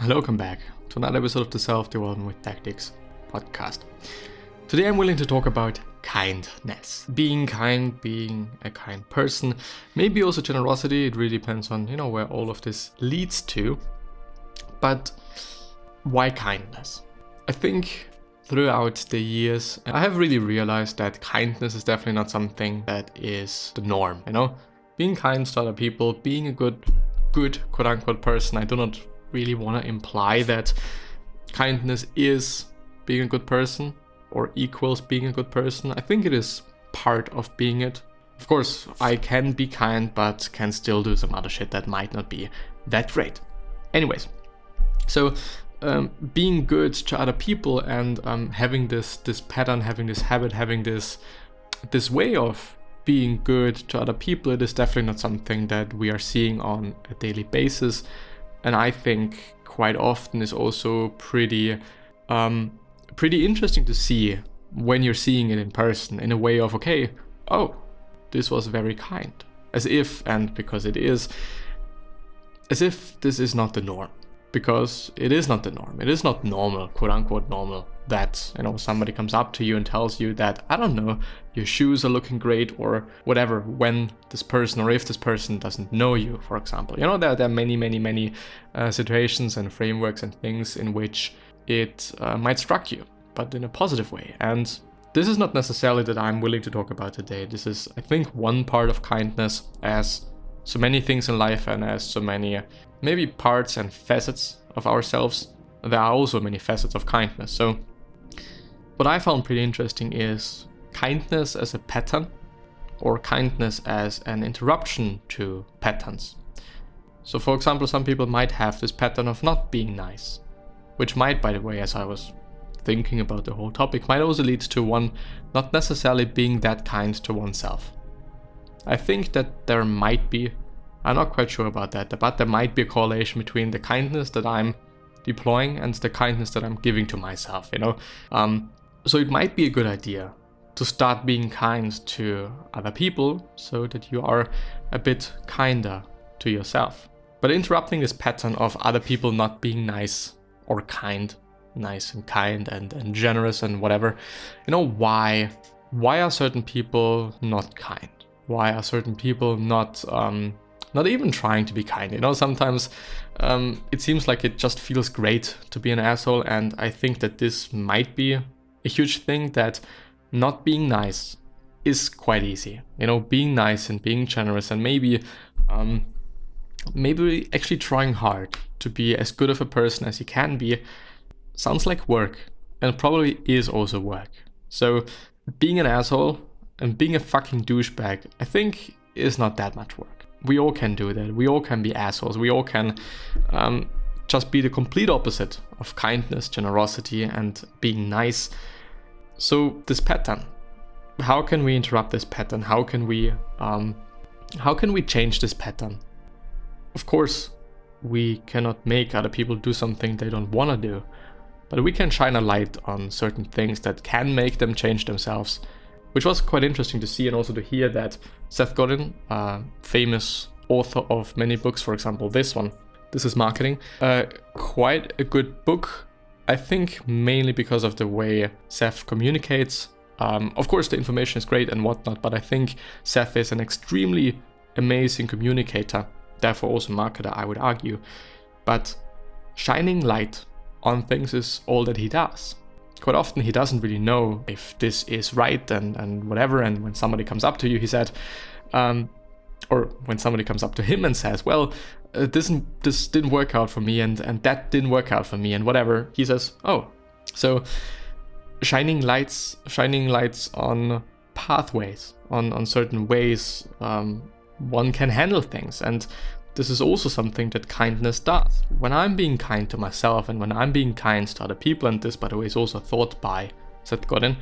Welcome back to another episode of the Self-Development with Tactics podcast. Today I'm willing to talk about kindness. Being kind, being a kind person, maybe also generosity. It really depends on, where all of this leads to. But why kindness? I think throughout the years, I have really realized that kindness is definitely not something that is the norm, Being kind to other people, being a good quote-unquote person. I do not really want to imply that kindness is being a good person or equals being a good person. I think it is part of being it. Of course, I can be kind, but can still do some other shit that might not be that great. Anyways, so being good to other people and having this pattern, having this habit, having this way of being good to other people, it is definitely not something that we are seeing on a daily basis. And I think quite often is also pretty interesting to see when you're seeing it in person, in a way of, okay, oh, this was very kind. As if, and because it is, as if this is not the norm. Because it is not the norm. It is not normal, quote unquote normal, that, somebody comes up to you and tells you that, I don't know, your shoes are looking great or whatever, when this person or if this person doesn't know you, for example. There are many situations and frameworks and things in which it might struck you, but in a positive way. And this is not necessarily that I'm willing to talk about today. This is, I think, one part of kindness, as so many things in life and as so many maybe parts and facets of ourselves. There are also many facets of kindness. So what I found pretty interesting is kindness as a pattern, or kindness as an interruption to patterns. So for example, some people might have this pattern of not being nice, which might, by the way, as I was thinking about the whole topic, might also lead to one not necessarily being that kind to oneself. I think that there might be, I'm not quite sure about that, but there might be a correlation between the kindness that I'm deploying and the kindness that I'm giving to myself, So it might be a good idea to start being kind to other people so that you are a bit kinder to yourself. But interrupting this pattern of other people not being nice or kind, nice and kind and generous and whatever, why are certain people not kind? Why are certain people not even trying to be kind? Sometimes it seems like it just feels great to be an asshole, and I think that this might be a huge thing, that not being nice is quite easy. Being nice and being generous and maybe actually trying hard to be as good of a person as you can be sounds like work, and probably is also work. So being an asshole and being a fucking douchebag, I think, is not that much work. We all can do that. We all can be assholes. We all can just be the complete opposite of kindness, generosity, and being nice. So this pattern, how can we interrupt this pattern? How can we change this pattern? Of course, we cannot make other people do something they don't want to do, but we can shine a light on certain things that can make them change themselves. Which was quite interesting to see and also to hear that Seth Godin, famous author of many books, for example, this one, This is Marketing, quite a good book, I think mainly because of the way Seth communicates. Of course, the information is great and whatnot, but I think Seth is an extremely amazing communicator, therefore also marketer, I would argue. But shining light on things is all that he does. Quite often he doesn't really know if this is right and whatever, and when somebody comes up to you, he said, or when somebody comes up to him and says, well, this didn't work out for me and that didn't work out for me and whatever, he says, oh. So shining lights on pathways, on certain ways one can handle things. And this is also something that kindness does. When I'm being kind to myself and when I'm being kind to other people, and this, by the way, is also thought by Seth Godin,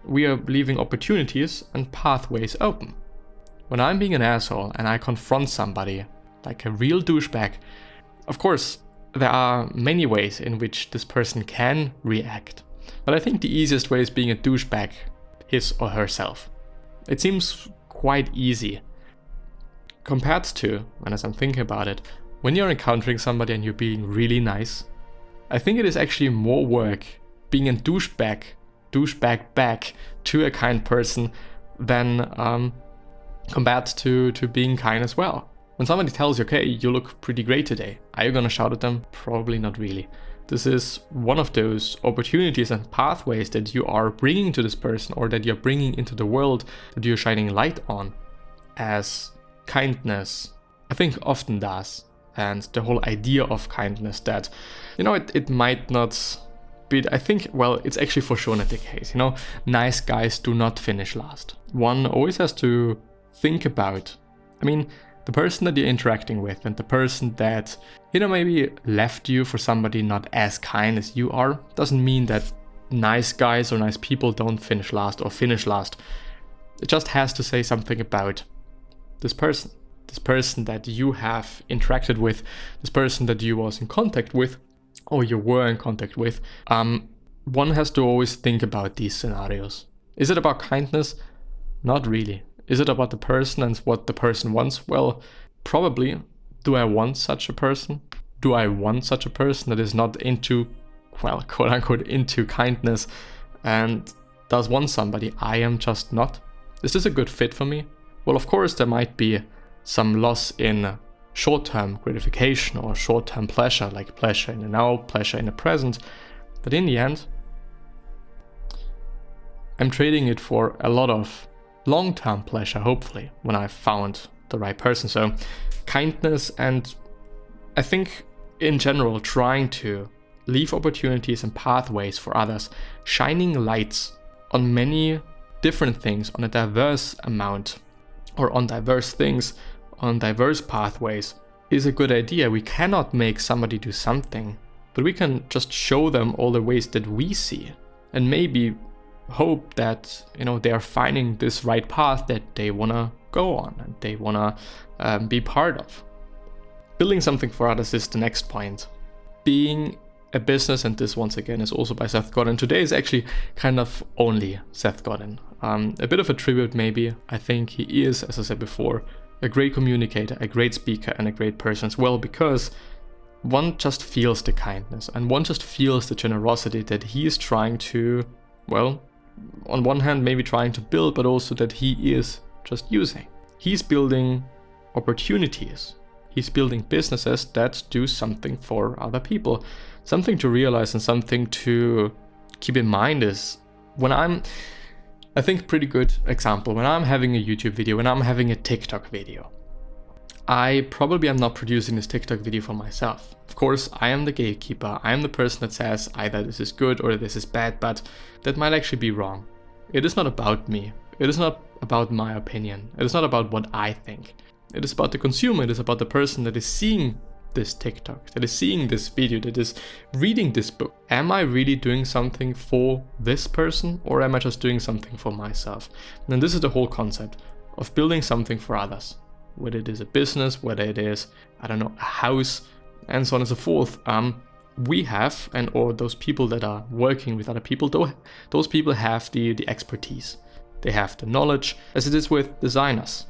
we are leaving opportunities and pathways open. When I'm being an asshole and I confront somebody like a real douchebag, of course, there are many ways in which this person can react. But I think the easiest way is being a douchebag, his or herself. It seems quite easy. Compared to, and as I'm thinking about it, when you're encountering somebody and you're being really nice, I think it is actually more work being a douchebag back to a kind person than compared to being kind as well. When somebody tells you, okay, you look pretty great today, are you gonna shout at them? Probably not really. This is one of those opportunities and pathways that you are bringing to this person, or that you're bringing into the world, that you're shining light on, as kindness, I think, often does. And the whole idea of kindness, that, you know, it might not be, I think, well, it's actually for sure not the case. You know, nice guys do not finish last. One always has to think about, I mean, the person that you're interacting with, and the person that, you know, maybe left you for somebody not as kind as you are, doesn't mean that nice guys or nice people don't finish last or finish last. It just has to say something about this person that you have interacted with, this person that you was in contact with, or you were in contact with. One has to always think about these scenarios. Is it about kindness? Not really. Is it about the person and what the person wants? Well, probably. Do I want such a person? Do I want such a person that is not into, well, quote unquote, into kindness and does want somebody I am just not? Is this a good fit for me? Well, of course, there might be some loss in short-term gratification or short-term pleasure, like pleasure in the now, pleasure in the present. But in the end, I'm trading it for a lot of long-term pleasure, hopefully, when I've found the right person. So kindness, and I think in general, trying to leave opportunities and pathways for others, shining lights on many different things, on a diverse amount, or on diverse things, on diverse pathways, is a good idea. We cannot make somebody do something, but we can just show them all the ways that we see, and maybe hope that, you know, they are finding this right path that they want to go on and they want to be part of. Building something for others is the next point. Being a business, and this once again is also by Seth Godin. Today is actually kind of only Seth Godin. A bit of a tribute maybe. I think he is, as I said before, a great communicator, a great speaker, and a great person as well, because one just feels the kindness and one just feels the generosity that he is trying to, well, on one hand maybe trying to build, but also that he is just using. He's building opportunities. He's building businesses that do something for other people. Something to realize and something to keep in mind is, when I think pretty good example, when I'm having a YouTube video, when I'm having a TikTok video, I probably am not producing this TikTok video for myself. Of course, I am the gatekeeper. I am the person that says either this is good or this is bad, but that might actually be wrong. It is not about me. It is not about my opinion. It is not about what I think. It is about the consumer. It is about the person that is seeing this TikTok, that is seeing this video, that is reading this book. Am I really doing something for this person, or am I just doing something for myself? And this is the whole concept of building something for others. Whether it is a business, whether it is, I don't know, a house, and so on and so forth. We have, or those people that are working with other people, those people have the expertise. They have the knowledge, as it is with designers.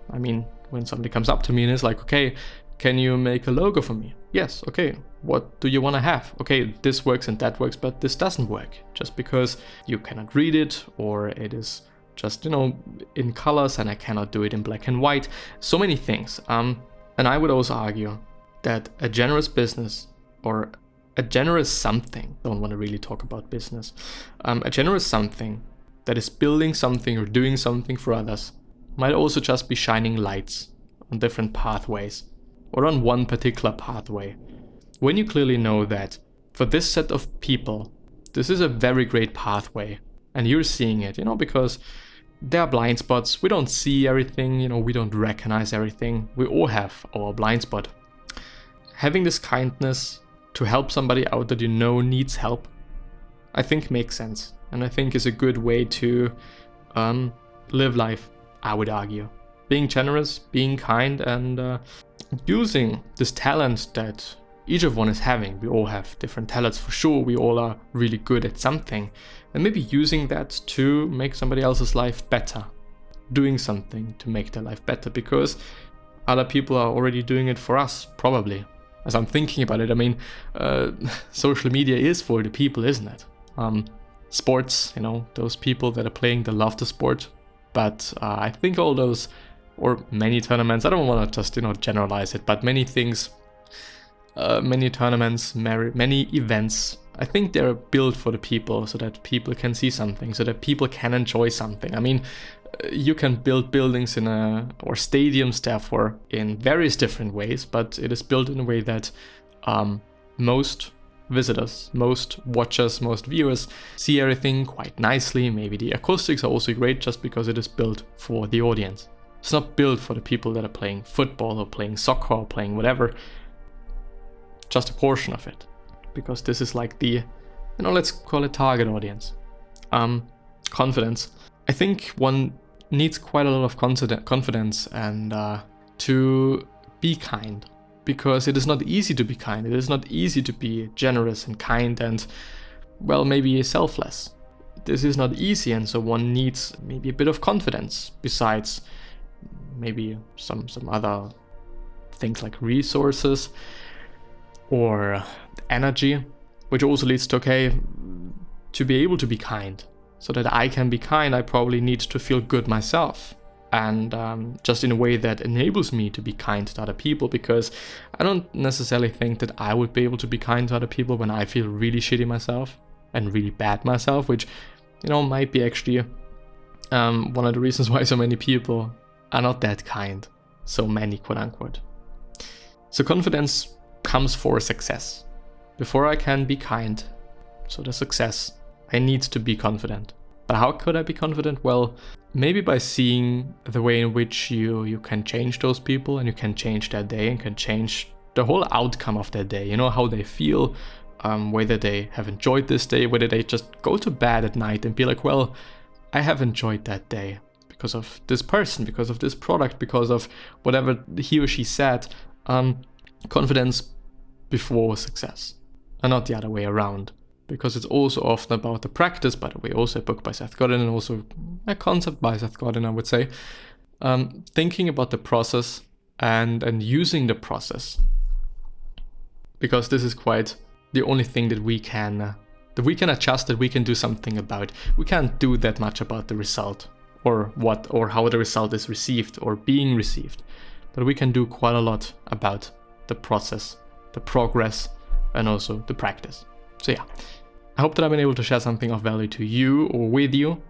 I mean, when somebody comes up to me and is like, okay, can you make a logo for me? Yes, okay. What do you want to have? Okay, this works and that works, but this doesn't work. Just because you cannot read it, or it is just, you know, in colors and I cannot do it in black and white. So many things. And I would also argue that a generous business, or a generous something, don't want to really talk about business, a generous something that is building something or doing something for others might also just be shining lights on different pathways, or on one particular pathway. When you clearly know that for this set of people, this is a very great pathway, and you're seeing it, you know, because there are blind spots. We don't see everything, you know, we don't recognize everything. We all have our blind spot. Having this kindness to help somebody out that you know needs help, I think makes sense, and I think is a good way to live life, I would argue. Being generous, being kind, and using this talent that each of one is having. We all have different talents for sure. We all are really good at something, and maybe using that to make somebody else's life better. Doing something to make their life better, because other people are already doing it for us, probably. as I'm thinking about it, I mean, social media is for the people, isn't it? Sports, you know, those people that are playing, they love the sport. But I think all those, or many tournaments, I don't want to just, you know, generalize it, but many things, many tournaments, many events, I think they're built for the people so that people can see something, so that people can enjoy something. I mean, you can build buildings or stadiums, therefore, in various different ways, but it is built in a way that most visitors, most watchers, most viewers see everything quite nicely. Maybe the acoustics are also great just because it is built for the audience. It's not built for the people that are playing football or playing soccer or playing whatever, just a portion of it. Because this is like the, you know, let's call it target audience. Confidence. I think one needs quite a lot of confidence and to be kind. Because it is not easy to be kind. It is not easy to be generous and kind and, well, maybe selfless. This is not easy, and so one needs maybe a bit of confidence, besides maybe some other things like resources or energy, which also leads to, okay, to be able to be kind. So that I can be kind, I probably need to feel good myself. And just in a way that enables me to be kind to other people, because I don't necessarily think that I would be able to be kind to other people when I feel really shitty myself and really bad myself, which, you know, might be actually one of the reasons why so many people are not that kind. So many, quote unquote. So confidence comes for success. Before I can be kind, so the success, I need to be confident. But how could I be confident? Well, maybe by seeing the way in which you can change those people and you can change their day and can change the whole outcome of their day. You know, how they feel, whether they have enjoyed this day, whether they just go to bed at night and be like, well, I have enjoyed that day because of this person, because of this product, because of whatever he or she said. Confidence before success, and not the other way around. Because it's also often about the practice, by the way, also a book by Seth Godin and also a concept by Seth Godin, I would say. Thinking about the process and using the process. Because this is quite the only thing that we can adjust, that we can do something about. We can't do that much about the result or how the result is received or being received. But we can do quite a lot about the process, the progress, and also the practice. So yeah, I hope that I've been able to share something of value to you or with you.